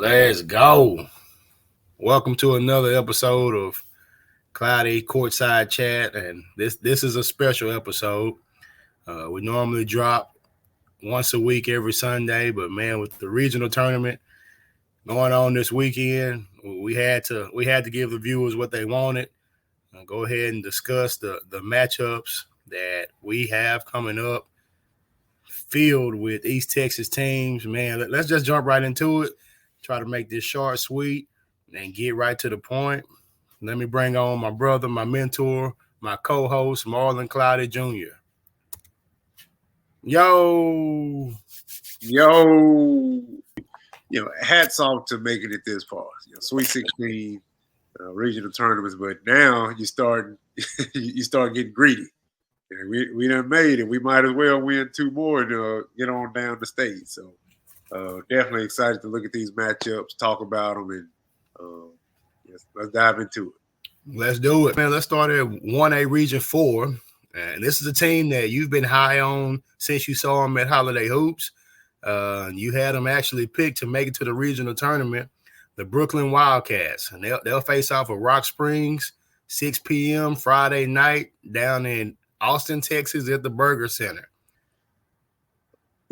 Let's go. Welcome to another episode of Cloudy Courtside Chat, and this is a special episode. We normally drop once a week every Sunday, but man, with the regional tournament going on this weekend, we had to give the viewers what they wanted. Go ahead and discuss the matchups that we have coming up, filled with East Texas teams. Man, let's just jump right into it. Try to make this short, sweet, and get right to the point. Let me bring on my brother, my mentor, my co-host, Marlon Cloudy Jr. Yo. Hats off to making it this far. Sweet 16 regional tournaments, but now you start getting greedy. We done made it. We might as well win two more and get on down the state. So definitely excited to look at these matchups, talk about them, and let's dive into it. Let's do it, man. Let's start at 1A Region 4. And this is a team that you've been high on since you saw them at Holiday Hoops. You had them actually picked to make it to the regional tournament, the Brookeland Wildcats. And they'll face off with Rock Springs, 6 p.m. Friday night down in Austin, Texas at the Burger Center.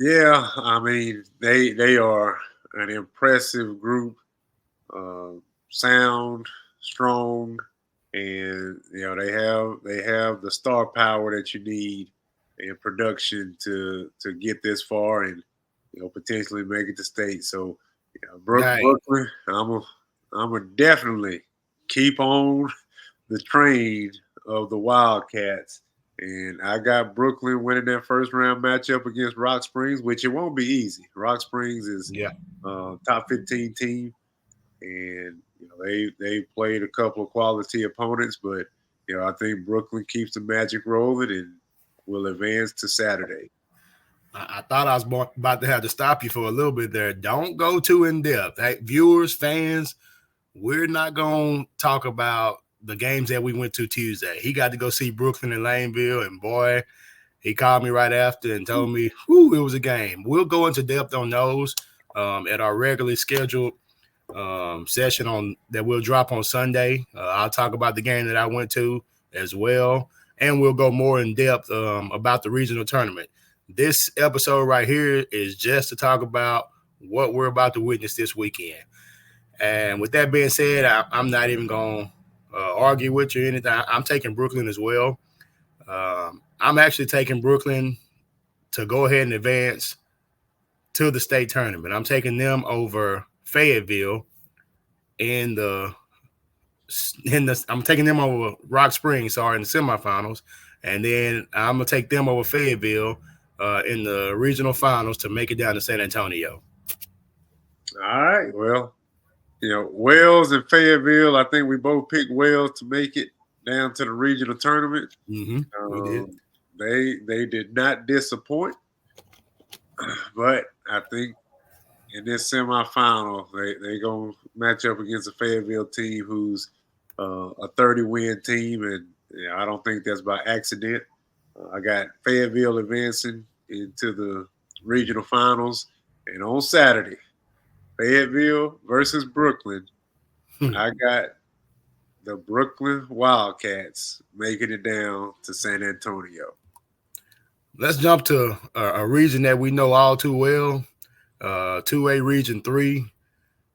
Yeah, I mean, they are an impressive group, sound, strong, and they have the star power that you need in production to get this far and potentially make it to state. So Brooklyn, I'm a definitely keep on the train of the Wildcats. And I got Brooklyn winning that first round matchup against Rock Springs, which it won't be easy. Rock Springs is top 15 team, and they played a couple of quality opponents, but I think Brooklyn keeps the magic rolling and will advance to Saturday. I thought I was about to have to stop you for a little bit there. Don't go too in depth. Hey, viewers, fans, we're not going to talk about the games that we went to Tuesday. He got to go see Brookeland and Langview, and boy, he called me right after and told me, it was a game. We'll go into depth on those at our regularly scheduled session that we'll drop on Sunday. I'll talk about the game that I went to as well, and we'll go more in depth about the regional tournament. This episode right here is just to talk about what we're about to witness this weekend. And with that being said, I'm not even going to argue with you or anything. I'm taking Brookeland as well. I'm actually taking Brookeland to go ahead and advance to the state tournament. I'm taking them over Fayetteville I'm taking them over Rock Springs, in the semifinals, and then I'm gonna take them over Fayetteville in the regional finals to make it down to San Antonio. All right, well. Wells and Fayetteville, I think we both picked Wells to make it down to the regional tournament. Mm-hmm. We did. They did not disappoint, but I think in this semifinal, they're going to match up against a Fayetteville team who's a 30-win team, and I don't think that's by accident. I got Fayetteville advancing into the regional finals, and on Saturday, Fayetteville versus Brookeland. I got the Brooklyn Wildcats making it down to San Antonio. Let's jump to a region that we know all too well, 2A Region 3.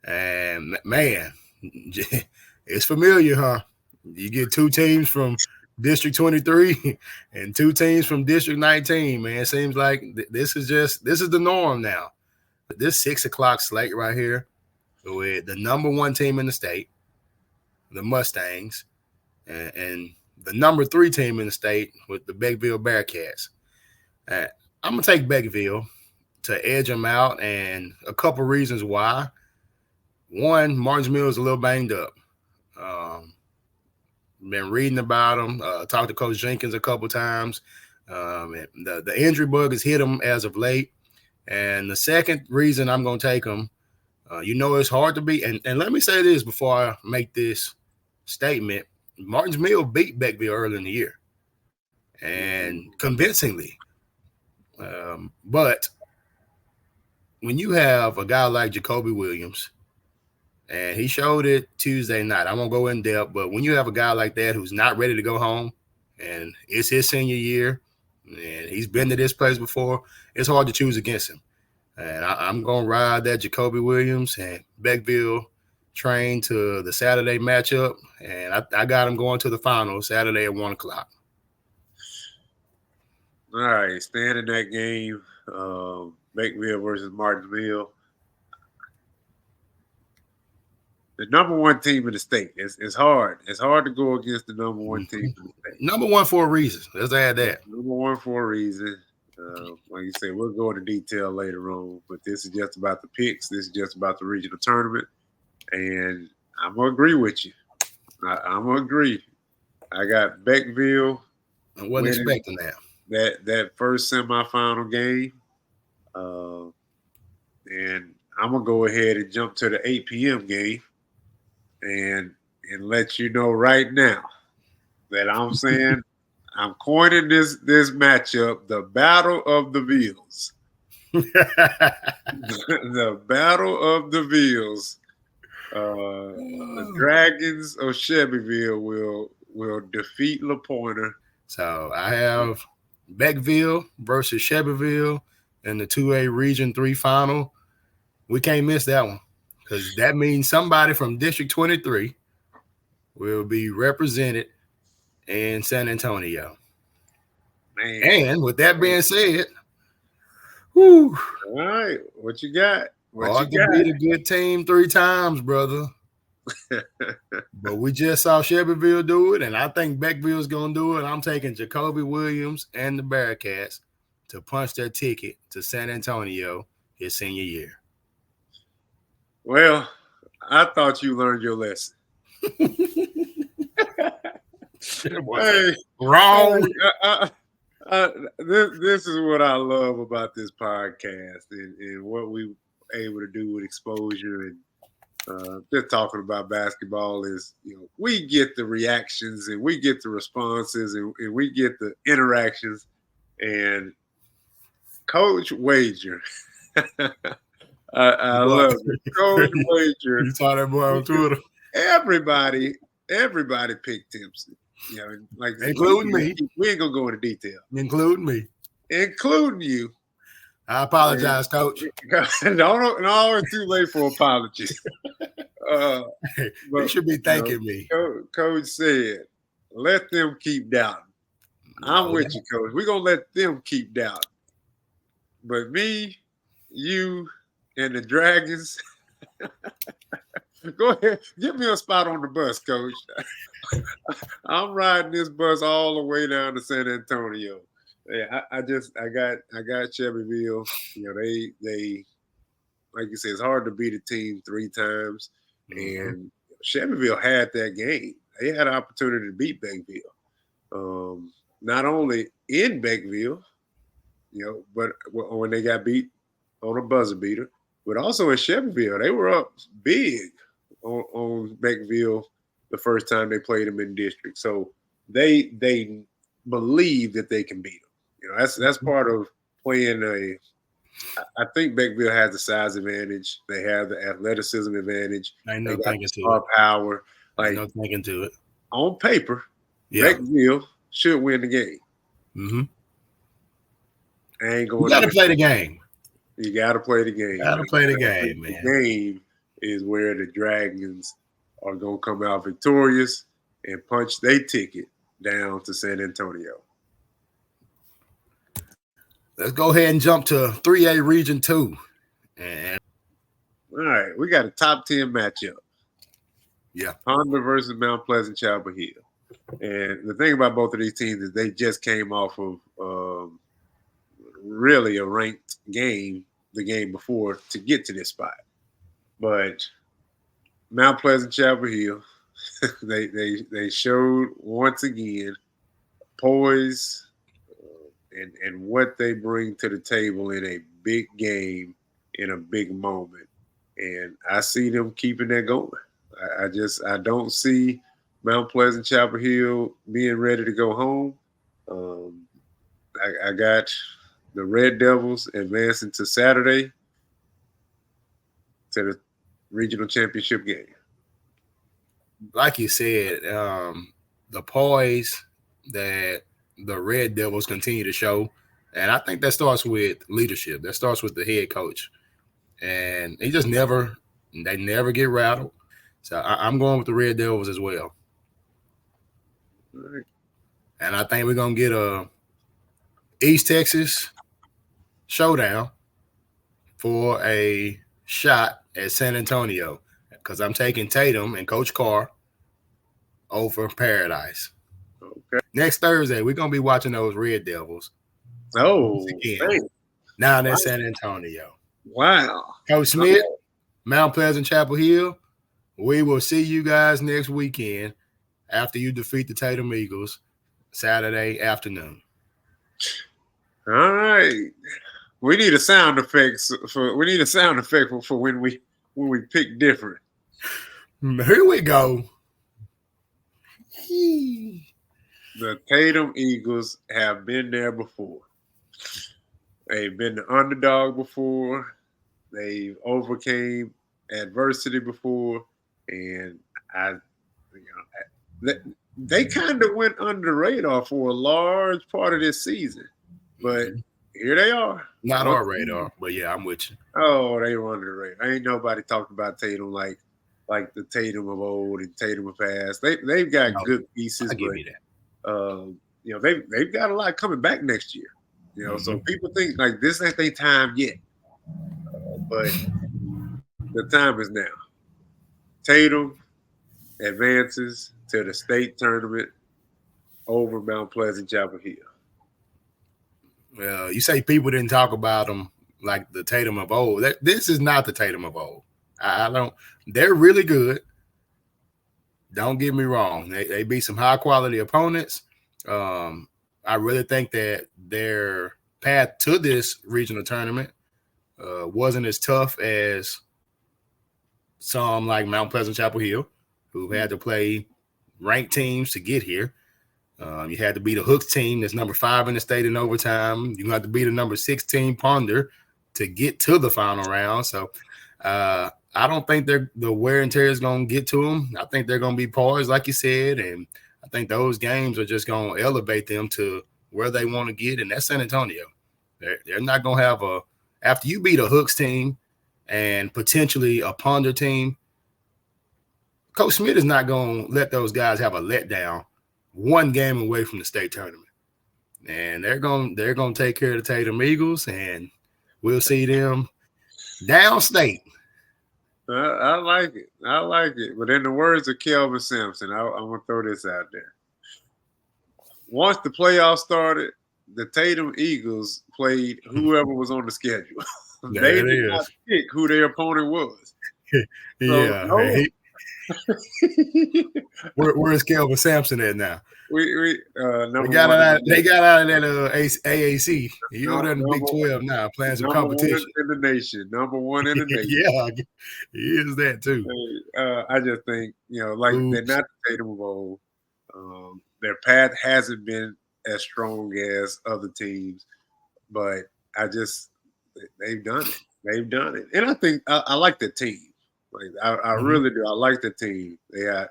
And, man, it's familiar, huh? You get two teams from District 23 and two teams from District 19, man. It seems like this is the norm now. This 6 o'clock slate right here with the number one team in the state, the Mustangs, and the number 3 team in the state with the Beckville Bearcats. I'm going to take Beckville to edge them out, and a couple reasons why. One, Martins Mill is a little banged up. Been reading about him, talked to Coach Jenkins a couple times. The injury bug has hit him as of late. And the second reason I'm going to take them, it's hard to beat. And let me say this before I make this statement. Martins Mill beat Beckville early in the year and convincingly. But when you have a guy like Jacoby Williams, And he showed it Tuesday night. I won't go in depth, but when you have a guy like that who's not ready to go home, and it's his senior year, and he's been to this place before, it's hard to choose against him. And I'm going to ride that Jacoby Williams and Beckville train to the Saturday matchup. And I got him going to the final Saturday at 1 o'clock. All right, staying in that game, Beckville versus Martinsville. The number one team in the state. It's hard. It's hard to go against the number one team in the state. Number one for a reason. Let's add that. Number one for a reason. Like you said, we'll go into detail later on, but this is just about the picks. This is just about the regional tournament. And I'm going to agree with you. I'm going to agree. I got Beckville. I wasn't expecting that first semifinal game. And I'm going to go ahead and jump to the 8 p.m. game and let you know right now that I'm saying I'm coining this matchup the Battle of the Villes. The Battle of the Villes. The Dragons of Shelbyville will defeat LaPoyner. So I have Beckville versus Shelbyville in the 2A Region 3 final. We can't miss that one because that means somebody from District 23 will be represented in San Antonio. Man. And with that being said, all right, what you got? Hard to beat a good team 3 times, brother. But we just saw Shelbyville do it, and I think Beckville's going to do it. I'm taking Jacoby Williams and the Bearcats to punch their ticket to San Antonio his senior year. Well, I thought you learned your lesson. Hey, wrong. This is what I love about this podcast and what we able to do with exposure and just talking about basketball is, we get the reactions and we get the responses and we get the interactions. And Coach Wager, I love it. Coach Wager. You saw that boy on Twitter. Everybody picked Timpson. Like including me. We ain't gonna go into detail. Including me. Including you. I apologize, Coach. No, it's too late for apologies. You should be thanking me. Coach said, let them keep doubting. I'm with you, Coach. We're going to let them keep doubting. But me, you, and the Dragons, go ahead. Give me a spot on the bus, Coach. I'm riding this bus all the way down to San Antonio. Yeah, I got Shelbyville. They like you said, it's hard to beat a team 3 times. Mm-hmm. And Shelbyville had that game. They had an opportunity to beat Beckville. Not only in Beckville, but when they got beat on a buzzer beater, but also in Shelbyville. They were up big on Beckville the first time they played them in district. So they believe that they can beat them. That's part of playing I think Beckville has the size advantage. They have the athleticism advantage. Ain't no thinking to it. Power. Ain't no thinking to it. On paper, Beckville should win the game. Mm-hmm. I ain't going. You got to play the game. You got to play the game. Got to play the game, man. The game is where the Dragons are going to come out victorious and punch their ticket down to San Antonio. Let's go ahead and jump to 3A Region 2. And all right, we got a top 10 matchup. Yeah. Honda versus Mount Pleasant Chapel Hill. And the thing about both of these teams is they just came off of really a ranked game the game before to get to this spot. But Mount Pleasant Chapel Hill, they showed once again poise and what they bring to the table in a big game, in a big moment. And I see them keeping that going. I don't see Mount Pleasant Chapel Hill being ready to go home. I got the Red Devils advancing to Saturday to regional championship game. Like you said, the poise that the Red Devils continue to show, and I think that starts with leadership. That starts with the head coach, and they never get rattled. So I'm going with the Red Devils as well. Right. And I think we're gonna get a East Texas showdown for a shot at San Antonio, because I'm taking Tatum and Coach Carr over Paradise. Okay. Next Thursday, we're gonna be watching those Red Devils. Oh, again, now in San Antonio. Wow. Coach Smith, Mount Pleasant, Chapel Hill. We will see you guys next weekend after you defeat the Tatum Eagles Saturday afternoon. All right. We need a sound effect for when we pick different. Here we go. The Tatum Eagles have been there before. They've been the underdog before. They've overcame adversity before, and they kind of went under the radar for a large part of this season. But here they are. Not our radar, but yeah, I'm with you. Oh, they were under the radar. Ain't nobody talked about Tatum like the Tatum of old and Tatum of past. They've got good pieces, I'll give you that. They've got a lot coming back next year. So people think like this ain't their time yet, but the time is now. Tatum advances to the state tournament over Mount Pleasant, Chapel Hill. Well, you say people didn't talk about them like the Tatum of old. This is not the Tatum of old. I don't. They're really good. Don't get me wrong. They beat some high quality opponents. I really think that their path to this regional tournament wasn't as tough as some like Mount Pleasant, Chapel Hill, who had to play ranked teams to get here. You had to beat a Hooks team that's number 5 in the state in overtime. You had to beat a number 16 Ponder to get to the final round. So I don't think the wear and tear is going to get to them. I think they're going to be poised, like you said, and I think those games are just going to elevate them to where they want to get, and that's San Antonio. They're not going to have after you beat a Hooks team and potentially a Ponder team, Coach Smith is not going to let those guys have a letdown one game away from the state tournament. And they're going to take care of the Tatum Eagles, and we'll see them downstate. I like it. But in the words of Kelvin Sampson, I'm going to throw this out there. Once the playoffs started, the Tatum Eagles played whoever was on the schedule. They did not pick who their opponent was. Where's Kelvin Sampson at now? They got out of that AAC. You're over there in the Big 12 now, playing some competition. Number one in the nation. Yeah, he is that too. I just think, they're not the Tatum of old. Their path hasn't been as strong as other teams, but they've done it. They've done it. And I think I like the team. I really do. I like the team. They got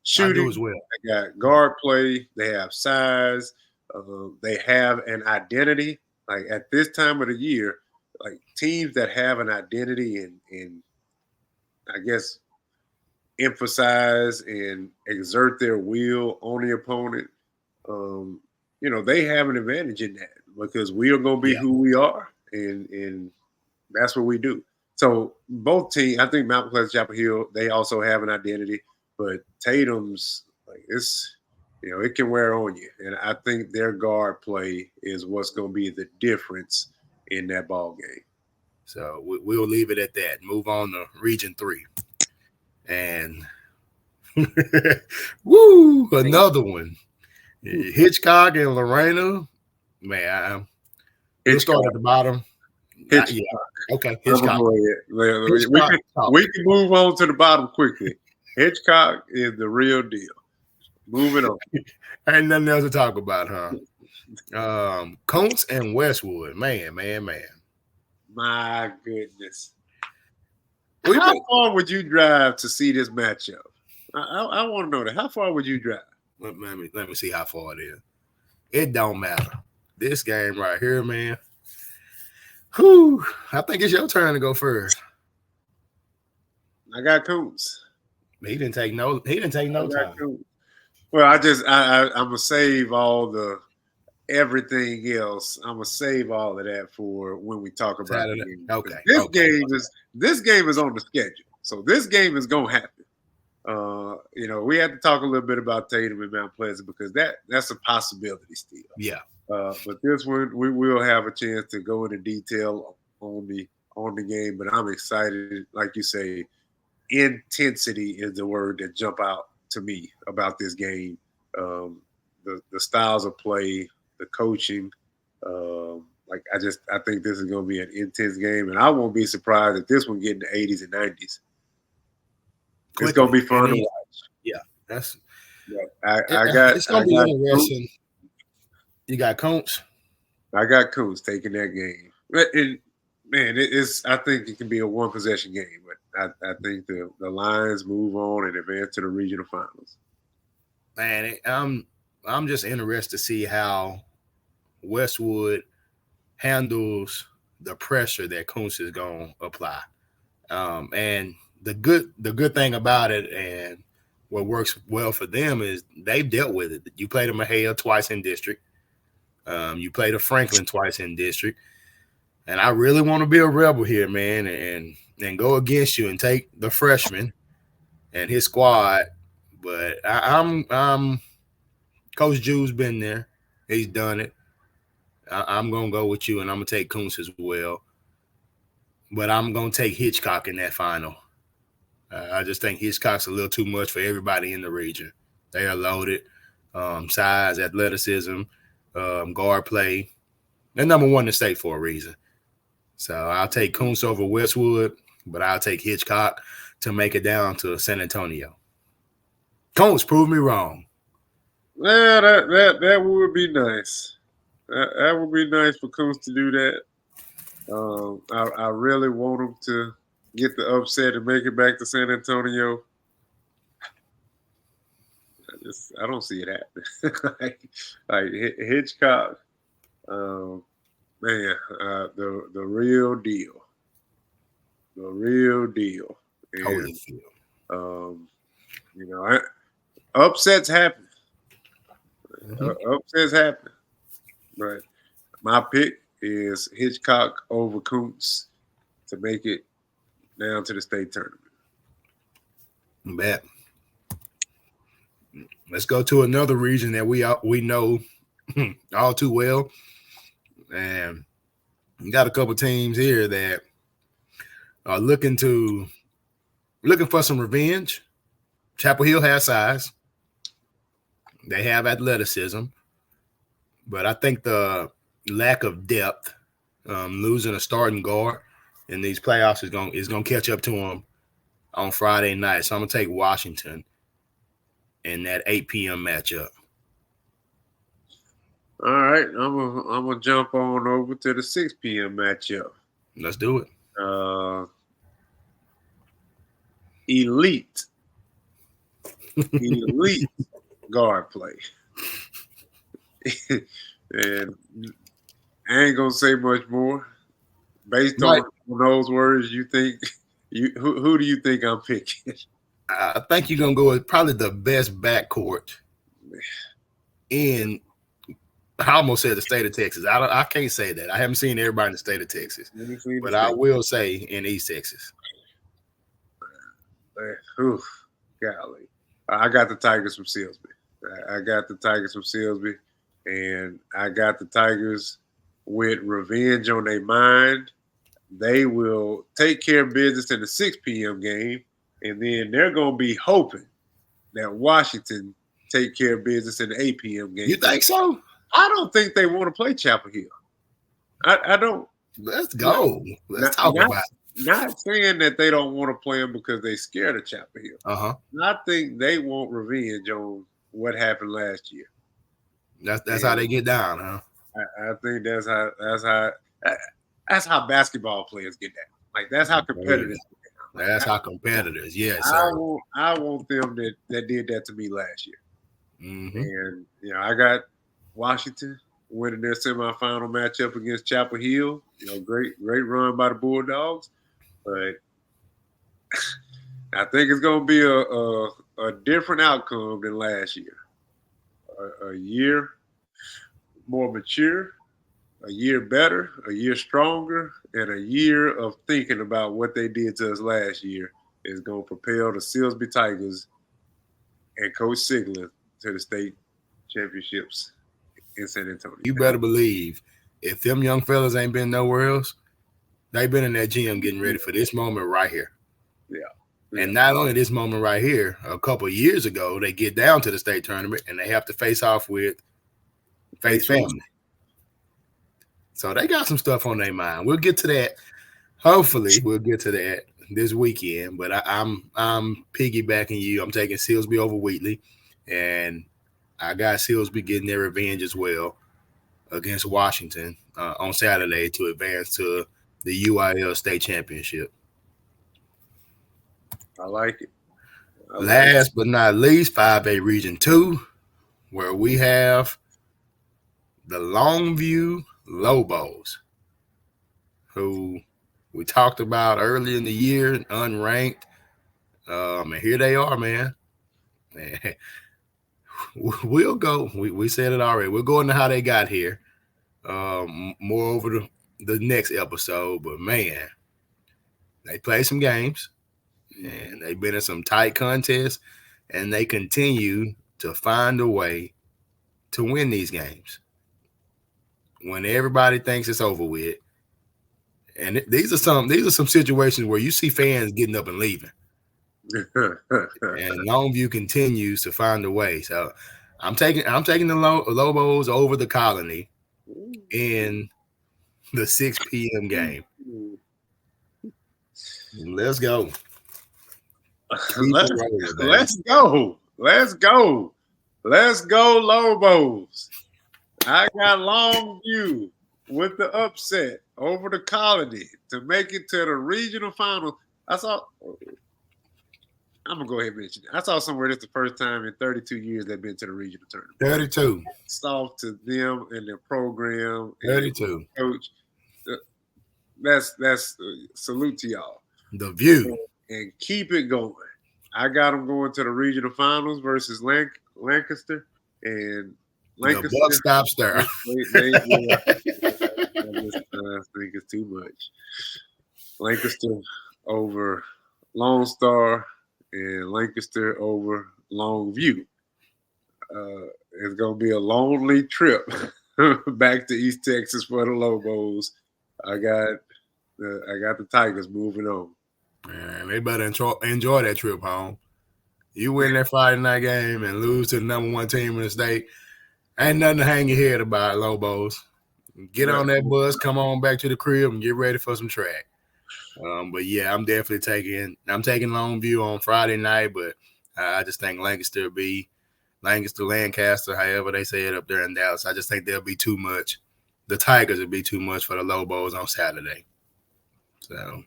shooting. I do as well. They got guard play. They have size. They have an identity. Like at this time of the year, like teams that have an identity and I guess emphasize and exert their will on the opponent, they have an advantage in that because we are going to be who we are, and that's what we do. So both teams, I think Mount Pleasant, Chapel Hill, they also have an identity, but Tatum's it can wear on you, and I think their guard play is what's going to be the difference in that ball game. So we'll leave it at that. Move on to Region 3. And another one. Hitchcock and Lorena. Man, we'll start at the bottom. Hitchcock. Okay, Hitchcock. We can move on to the bottom quickly. Hitchcock is the real deal. Moving on. Ain't nothing else to talk about, huh? Kountze and Westwood. Man. My goodness. How far would you drive to see this matchup? I want to know that. How far would you drive? Let me see how far it is. It don't matter. This game right here, man. Whew, I think it's your turn to go first. I got Kountze. He didn't take no time. Well, I'm gonna save all the everything else. I'm gonna save all of that for when we talk about the game. Okay. This game is on the schedule, so this game is gonna happen. We had to talk a little bit about Tatum and Mount Pleasant because that's a possibility still. Yeah. But this one we will have a chance to go into detail on the game. But I'm excited, like you say. Intensity is the word that jump out to me about this game. The styles of play, the coaching. I think this is going to be an intense game, and I won't be surprised if this one get in the 80s and 90s. It's going to be fun to watch. Yeah, it's going to be interesting. You got Kountze. I got Kountze taking that game. I think it can be a one possession game, but I think the Lions move on and advance to the regional finals. Man, I'm just interested to see how Westwood handles the pressure that Kountze is going to apply. And the good thing about it and what works well for them is they've dealt with it. You played a Mahale twice in district. You played a Franklin twice in district. And I really want to be a rebel here, man, and go against you and take the freshman and his squad. But I'm Coach Jew's been there. He's done it. I'm going to go with you, and I'm going to take Kountze as well. But I'm going to take Hitchcock in that final. I just think Hitchcock's a little too much for everybody in the region. They are loaded. Size, athleticism, guard play. They're number one in the state for a reason. So I'll take Kountze over Westwood, but I'll take Hitchcock to make it down to San Antonio. Kountze proved me wrong. Yeah, that would be nice. That would be nice for Kountze to do that. I really want him to get the upset and make it back to San Antonio. I don't see it happening. like Hitchcock. Man, the real deal. The real deal. And, upsets happen. Upsets happen. But my pick is Hitchcock over Kountze to make it down to the state tournament. Bet. Let's go to another region that we know all too well. And you got a couple teams here that are looking for some revenge. Chapel Hill has size. They have athleticism. But I think the lack of depth, losing a starting guard in these playoffs is going to catch up to them on Friday night. So I'm going to take Washington in that 8 p.m. matchup. All right, I'm gonna jump on over to the 6 p.m. matchup. Let's do it. Elite guard play, and I ain't gonna say much more. Based on those words, you think who do you think I'm picking? I think you're gonna go with probably the best backcourt in. I almost said the state of Texas. I can't say that. I haven't seen everybody in the state of Texas, but I will say in East Texas. Golly. I got the Tigers from Silsbee. And I got the Tigers with revenge on their mind. They will take care of business in the 6 p.m. game, and then they're going to be hoping that Washington take care of business in the 8 p.m. game. You think so? I don't think they want to play Chapel Hill. I don't. Let's go. Let's talk about it. Not saying that they don't want to play them because they're scared of Chapel Hill. I think they want revenge on what happened last year. That's how they get down, huh? I think that's how basketball players get down. Like that's how competitive. That's our competitors. Yes, I sir. want them that did that to me last year. Mm-hmm. And I got Washington winning their semifinal matchup against Chapel Hill. Great run by the Bulldogs, but I think it's going to be a different outcome than last year. A year more mature, a year better, a year stronger, and a year of thinking about what they did to us last year is going to propel the Silsbee Tigers and Coach Sigler to the state championships in San Antonio. You better believe if them young fellas ain't been nowhere else, they've been in that gym getting ready for this moment right here. Yeah. And not only this moment right here, a couple of years ago, they get down to the state tournament and they have to face off with Faith Family. So they got some stuff on their mind. We'll get to that. Hopefully, we'll get to that this weekend. But I'm piggybacking you. I'm taking Silsbee over Wheatley, and I got Silsbee getting their revenge as well against Washington on Saturday to advance to the UIL state championship. I like it. Last but not least, 5A Region 2, where we have the Longview Lobos, who we talked about earlier in the year, unranked. And here they are, man. We'll go. We said it already. We'll go into how they got here. More over the next episode. But, man, they play some games. And they've been in some tight contests. And they continue to find a way to win these games when everybody thinks it's over with. And these are some situations where you see fans getting up and leaving. And Longview continues to find a way. So I'm taking the Lobos over the Colony in the 6 p.m. game. Let's go. Let's go. Let's go, Lobos. I got Longview with the upset over the Colony to make it to the regional final. I'm going to go ahead and mention it. I saw somewhere this the first time in 32 years they've been to the regional tournament. 32. It's off to them and their program. 32. Coach. That's salute to y'all. The view. And keep it going. I got them going to the regional finals versus Lancaster. And Lancaster. The buck stops there. I think it's too much. Lancaster over Lone Star and Lancaster over Longview. It's going to be a lonely trip back to East Texas for the Lobos. I got the Tigers moving on. Man, they better enjoy that trip home. You win that Friday night game and lose to the number 1 team in the state. Ain't nothing to hang your head about, Lobos. Get on that bus, come on back to the crib, and get ready for some track. But yeah, I'm definitely taking Longview on Friday night, but I just think Lancaster, Lancaster, however they say it up there in Dallas. I just think they'll be too much. The Tigers will be too much for the Lobos on Saturday. So,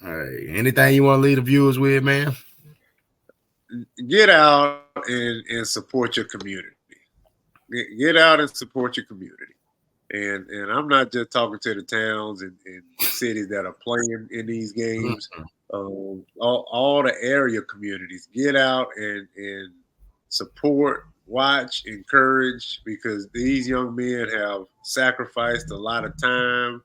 all right. Anything you want to leave the viewers with, man? Get out and support your community. Get out and support your community. And I'm not just talking to the towns and cities that are playing in these games. All the area communities. Get out and support, watch, encourage, because these young men have sacrificed a lot of time,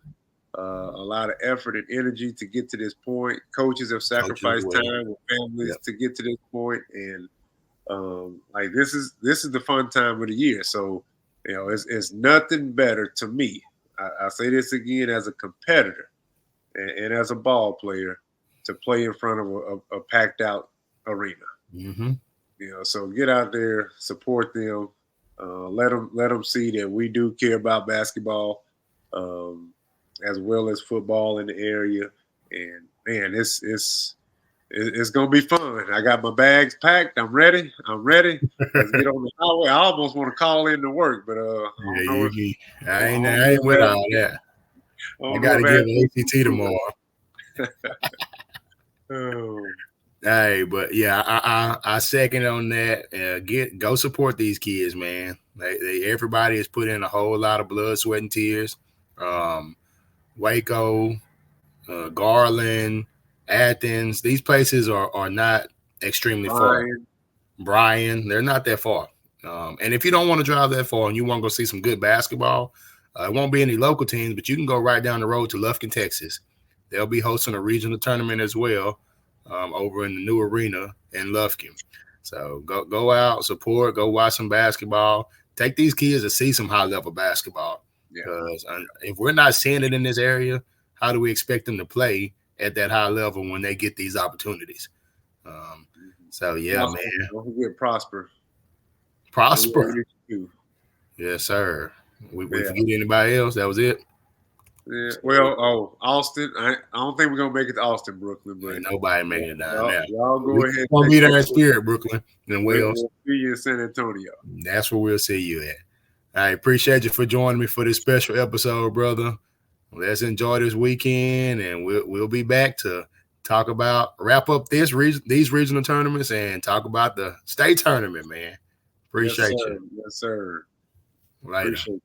a lot of effort and energy to get to this point. Coaches have sacrificed time with families to get to this point, and this is the fun time of the year. So it's nothing better to me. I say this again as a competitor and as a ball player to play in front of a packed out arena. Mm-hmm. So get out there, support them, let them see that we do care about basketball, as well as football in the area. And man, it's gonna be fun. I got my bags packed. I'm ready. Let's get on the highway. I almost want to call in to work, but I ain't with all that. I gotta give an ACT tomorrow. Oh, Hey, but yeah, I second on that. Go support these kids, man. Everybody has put in a whole lot of blood, sweat, and tears. Waco, Garland, Athens. These places are not extremely far. Bryan, they're not that far. And if you don't want to drive that far and you want to go see some good basketball, it won't be any local teams, but you can go right down the road to Lufkin, Texas. They'll be hosting a regional tournament as well over in the new arena in Lufkin. So go out, support, go watch some basketball. Take these kids to see some high-level basketball. Because if we're not seeing it in this area, how do we expect them to play at that high level when they get these opportunities? So, yeah, also, man. Don't forget Prosper. Yes, sir. We forget anybody else? That was it? Yeah. Well, Austin. I don't think we're going to make it to Austin, Brooklyn. But ain't nobody making it down there. Y'all go ahead. We'll be there in spirit, Brooklyn and Wales. We'll see you in San Antonio. That's where we'll see you at. I appreciate you for joining me for this special episode, brother. Let's enjoy this weekend, and we'll be back to wrap up these regional tournaments and talk about the state tournament, man. Appreciate you. Yes, sir. Later. Appreciate you.